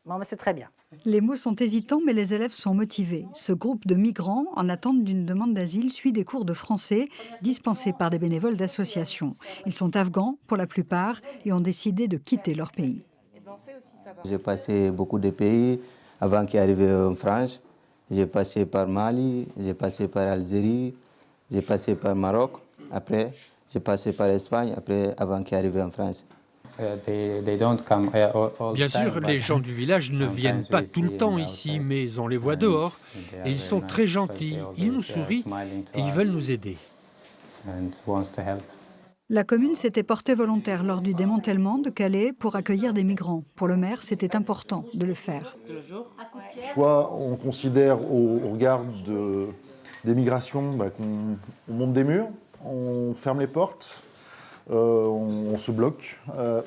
Bon, mais c'est très bien. Les mots sont hésitants, mais les élèves sont motivés. Ce groupe de migrants, en attente d'une demande d'asile, suit des cours de français dispensés par des bénévoles d'associations. Ils sont afghans pour la plupart et ont décidé de quitter leur pays. J'ai passé beaucoup de pays avant d'arriver en France. J'ai passé par Mali, j'ai passé par Algérie, j'ai passé par Maroc. Après, j'ai passé par Espagne avant d'arriver en France. Bien sûr, les gens du village ne viennent pas tout le temps ici, mais on les voit dehors et ils sont très gentils, ils nous sourient et ils veulent nous aider. La commune s'était portée volontaire lors du démantèlement de Calais pour accueillir des migrants. Pour le maire, c'était important de le faire. Soit on considère au regard des migrations qu'on monte des murs, on ferme les portes, on se bloque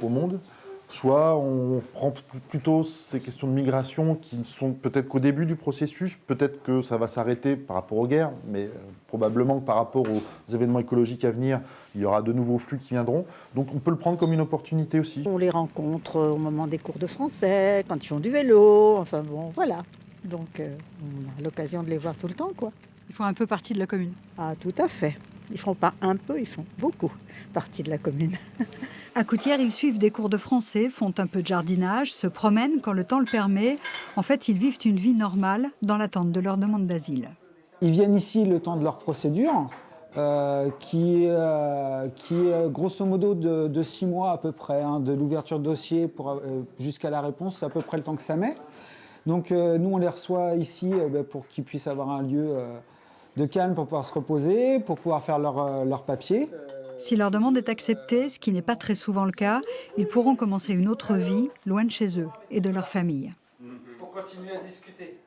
au monde. Soit on prend plutôt ces questions de migration qui sont peut-être qu'au début du processus, peut-être que ça va s'arrêter par rapport aux guerres, mais probablement que par rapport aux événements écologiques à venir, il y aura de nouveaux flux qui viendront. Donc on peut le prendre comme une opportunité aussi. On les rencontre au moment des cours de français, quand ils font du vélo, enfin bon, voilà. Donc on a l'occasion de les voir tout le temps, quoi. Ils font un peu partie de la commune. Ah, tout à fait. Ils font pas un peu, ils font beaucoup partie de la commune. À Coutières, ils suivent des cours de français, font un peu de jardinage, se promènent quand le temps le permet. En fait, ils vivent une vie normale dans l'attente de leur demande d'asile. Ils viennent ici le temps de leur procédure, qui est grosso modo de 6 mois à peu près, hein, de l'ouverture de dossier jusqu'à la réponse, c'est à peu près le temps que ça met. Donc nous, on les reçoit ici pour qu'ils puissent avoir un lieu de calme pour pouvoir se reposer, pour pouvoir faire leur papier. Si leur demande est acceptée, ce qui n'est pas très souvent le cas, ils pourront commencer une autre vie loin de chez eux et de leur famille. Pour continuer à discuter.